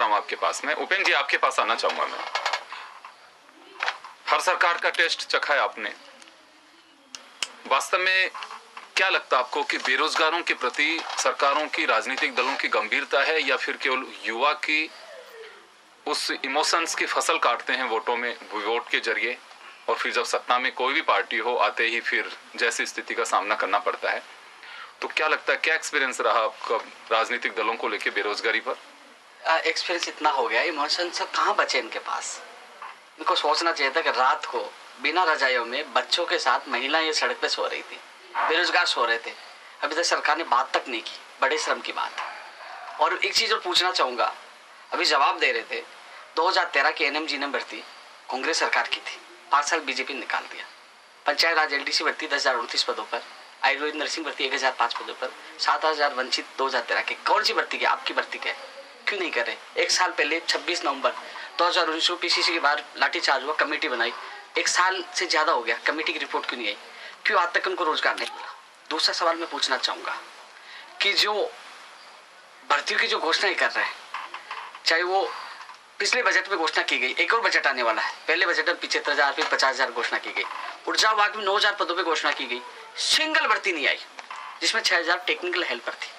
रहा हूं आपके पास में। उपेंद्र जी, आपके पास आना चाहूंगा मैं। हर सरकार का टेस्ट चखा है आपने। वास्तव में क्या लगता है आपको कि बेरोजगारों के प्रति सरकारों की, राजनीतिक दलों की गंभीरता है, या फिर केवल युवा की उस इमोशंस की फसल काटते हैं वोटों में, वोट के जरिए, और फिर जब सत्ता में कोई भी पार्टी हो आते ही फिर जैसी स्थिति का सामना करना पड़ता है? तो क्या लगता है, क्या एक्सपीरियंस रहा आपका राजनीतिक दलों को लेकर बेरोजगारी पर? एक्सपीरियंस इतना हो गया, इमोशन से कहाँ बचे इनके पास। इनको सोचना चाहिए था कि रात को बिना रजाइयों में बच्चों के साथ महिलाएं ये सड़क पे सो रही थी, बेरोजगार सो रहे थे। अभी तक सरकार ने बात तक नहीं की, बड़े श्रम की बात। और एक चीज़ और पूछना चाहूँगा, अभी जवाब दे रहे थे 2013 की एनएमजीएनएम भर्ती कांग्रेस सरकार की थी, 5 साल बीजेपी ने निकाल दिया। पंचायत राज एलडीसी भर्ती 10,029 पदों पर, आयुर्वेद नर्सिंग भर्ती 1005 पदों पर, 7,000 वंचित 2013 के। कौन सी भर्ती के? आपकी भर्ती के क्यों नहीं कर रहे? एक साल पहले 26 नवंबर 2019 को पीसीसी के बाहर लाठीचार्ज हुआ, कमेटी बनाई, एक साल से ज्यादा हो गया, कमेटी की रिपोर्ट क्यों नहीं आई? क्यों आज तक उनको रोजगार नहीं मिला? दूसरा सवाल मैं पूछना चाहूंगा कि जो भर्तियों की जो घोषणाएं कर रहे हैं, चाहे वो पिछले बजट में घोषणा की गई, एक और बजट आने वाला है, पहले बजट में 75,000 फिर 50,000 घोषणा की गई, ऊर्जा विभाग में 9,000 पदों पर घोषणा की गई, सिंगल भर्ती नहीं आई, जिसमें 6,000 टेक्निकल हेल्पर थी,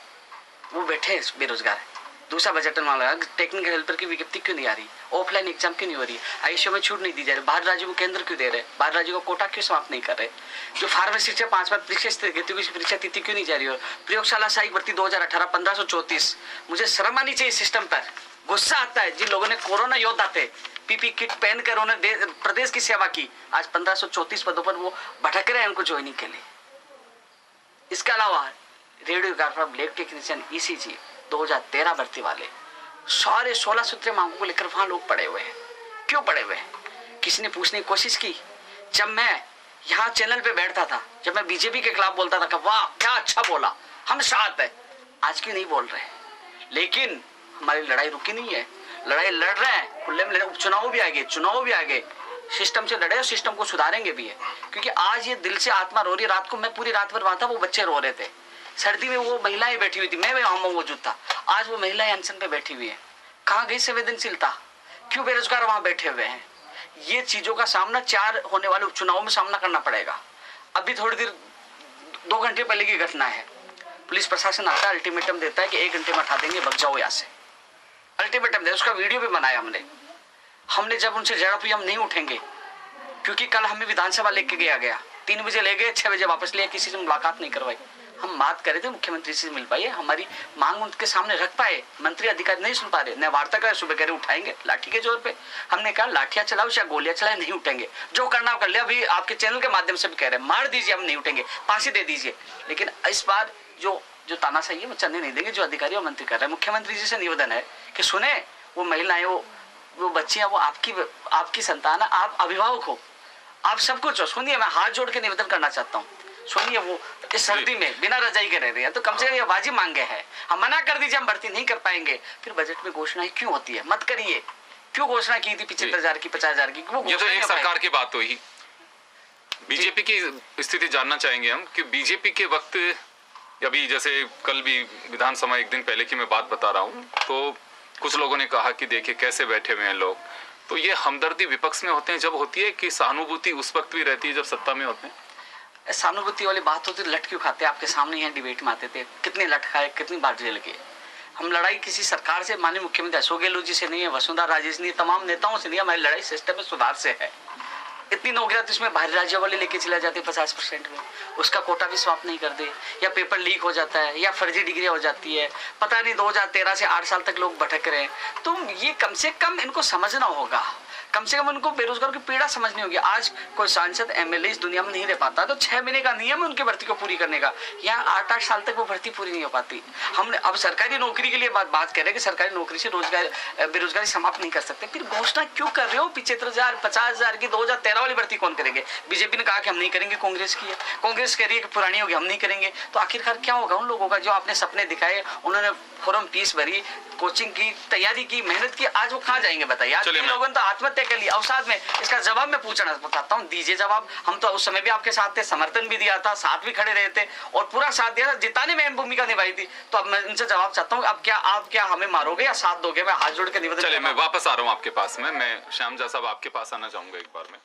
वो बैठे बेरोजगार है। दूसरा बजट वाला टेक्निकल हेल्पर की विज्ञप्ति क्यों नहीं आ रही? ऑफलाइन एग्जाम क्यों नहीं हो रही? आयुष्य में छूट नहीं दी जा रही? बाहर राज्यों को केंद्र क्यों दे रहे? बाहर राज्यों का कोटा क्यों समाप्त नहीं कर रहे? जो फार्मेसी से 5 बार परीक्षा तिथि क्यों नहीं जा रही हो? प्रयोगशाला सहायक भर्ती 2018 1534। मुझे शर्म आनी चाहिए सिस्टम पर, गुस्सा आता है। जिन लोगों ने कोरोना योद्धा थे, पीपी किट पहन कर उन्होंने प्रदेश की सेवा की, आज 1534 पदों पर वो भटक रहे हैं उनको ज्वाइनिंग के लिए। इसके अलावा रेडियोग्राफर, ब्लड टेक्नीशियन, ईसीजी 2013 भर्ती वाले सारे 16 सूत्रीय मांगों को लेकर वहां लोग पड़े हुए हैं। क्यों पड़े हुए हैं? किसी ने पूछने की कोशिश की? जब मैं यहाँ चैनल पे बैठता था, जब मैं बीजेपी के खिलाफ बोलता था कि वाह क्या अच्छा बोला, हम साथ है, आज क्यों नहीं बोल रहे? लेकिन हमारी लड़ाई रुकी नहीं है, लड़ाई लड़ रहे हैं, खुले में उपचुनाव भी आ गए, चुनाव भी आ गए, सिस्टम से लड़े और सिस्टम को सुधारेंगे भी है। क्योंकि आज ये दिल से आत्मा रो रही है। रात को मैं पूरी रात भर वहां था, वो बच्चे रो रहे थे, सर्दी में वो महिलाएं बैठी हुई थी, मैं वहां मौजूद था, आज वो महिलाएं अनशन पे बैठी हुई है। कहाँ गई संवेदनशीलता? क्यों बेरोजगार वहां बैठे हुए हैं? ये चीजों का सामना 4 होने वाले उपचुनावों में सामना करना पड़ेगा। अभी थोड़ी देर 2 घंटे पहले की घटना है, पुलिस प्रशासन आता है, अल्टीमेटम देता है कि 1 घंटे में हटा देंगे, भग जाओ यहाँ से। अल्टीमेटम दे, उसका वीडियो भी बनाया हमने जब उनसे जड़ा हम नहीं उठेंगे, क्योंकि कल हमें विधानसभा लेके गया 3 बजे ले गए, 6 बजे वापस लिया, किसी से मुलाकात नहीं करवाई। हम बात कर रहे थे, मुख्यमंत्री से मिल पाए, हमारी मांग उनके सामने रख पाए, मंत्री अधिकारी नहीं सुन पा रहे, न वार्ता करे, सुबह कह रहे उठाएंगे लाठी के जोर पे। हमने कहा लाठियां चलाओ या गोलियां चलाए, नहीं उठेंगे, जो करना कर लिया। अभी आपके चैनल के माध्यम से भी कह रहे हैं, मार दीजिए, हम नहीं उठेंगे, फांसी दे दीजिए। लेकिन इस बार जो तानाशाही है वो चलने नहीं देंगे, जो अधिकारी और मंत्री कर रहे हैं। मुख्यमंत्री जी से निवेदन है कि सुने, वो महिलाएं, वो बच्चियां, वो आपकी संतान है, आप अभिभावक हो, आप सब कुछ हो। सुनिए, मैं हाथ जोड़ के निवेदन करना चाहता हूँ, सुनिए, वो इस सर्दी में बिना रजाई के रह रहे हैं, तो कम से कम ये बाजी मांगे हैं, हम मना कर दीजिए, हम भर्ती नहीं कर पाएंगे। फिर बजट में घोषणाएं क्यों होती है? मत करिए। क्यों घोषणा की थी 75,000 की, 50,000 की? ये तो एक सरकार की बात हुई। बीजेपी की स्थिति जानना चाहेंगे हम कि बीजेपी के वक्त, अभी जैसे कल भी विधानसभा 1 दिन पहले की मैं बात बता रहा हूँ, तो कुछ लोगों ने कहा कि देखिए कैसे बैठे हुए हैं लोग। तो ये हमदर्दी विपक्ष में होते हैं जब होती है, कि सहानुभूति उस वक्त भी रहती है जब सत्ता में होते हैं? सहानुभूति वाली बात होती है, लट क्यों खाते? आपके सामने यहाँ डिबेट में आते थे, कितने लट खाए, कितनी बार जेल गए। हम लड़ाई किसी सरकार से, माननीय मुख्यमंत्री अशोक गहलोत जी से नहीं है, वसुंधरा राजे से नहीं, तमाम नेताओं से नहीं, हमारी लड़ाई सिस्टम में सुधार से है। इतनी नौकरियां तो इसमें बाहरी राज्यों वाले लेके चला जाते 50% में, उसका कोटा भी समाप्त नहीं कर दे, या पेपर लीक हो जाता है, या फर्जी डिग्री हो जाती है, पता नहीं 2013 से 8 साल तक लोग भटक रहे हैं। तो ये कम से कम इनको समझना होगा, कम से कम उनको बेरोजगार की पीड़ा समझनी होगी। आज कोई सांसद एमएलए इस दुनिया में नहीं रह पाता, तो 6 महीने का नियम है उनकी भर्ती को पूरी करने का, यहाँ 8-8 साल तक वो भर्ती पूरी नहीं हो पाती। हमने अब सरकारी नौकरी के लिए बात कर रहे हैं कि सरकारी नौकरी से बेरोजगारी समाप्त नहीं कर सकते। फिर घोषणा क्यों कर रहे हो 75,000 50,000 की? 2013 वाली भर्ती कौन करेंगे? बीजेपी ने कहा कि हम नहीं करेंगे, कांग्रेस की है, कांग्रेस कह रही है कि पुरानी होगी, हम नहीं करेंगे। तो आखिरकार क्या होगा उन लोगों का जो आपने सपने दिखाए? उन्होंने फॉर्म फीस भरी, कोचिंग की तैयारी की, मेहनत की, आज वो कहाँ जाएंगे बताइए। आज चलिए कई लोगों ने तो आत्महत्या कर ली। अवसाद में इसका जवाब मैं पूछना चाहता हूँ, दीजिए जवाब। हम तो उस समय भी आपके साथ थे, समर्थन भी दिया था, साथ भी खड़े रहे थे और पूरा साथ दिया था, जिताने में अहम भूमिका निभाई थी। तो अब मैं इनसे जवाब चाहता हूँ, अब क्या आप क्या हमें मारोगे या साथ दोगे? मैं हाथ जोड़ के निवेदन। चलिए मैं वापस आ रहा हूँ आपके पास में, मैं श्यामजा साहब आपके पास आना चाहूंगा एक बार में।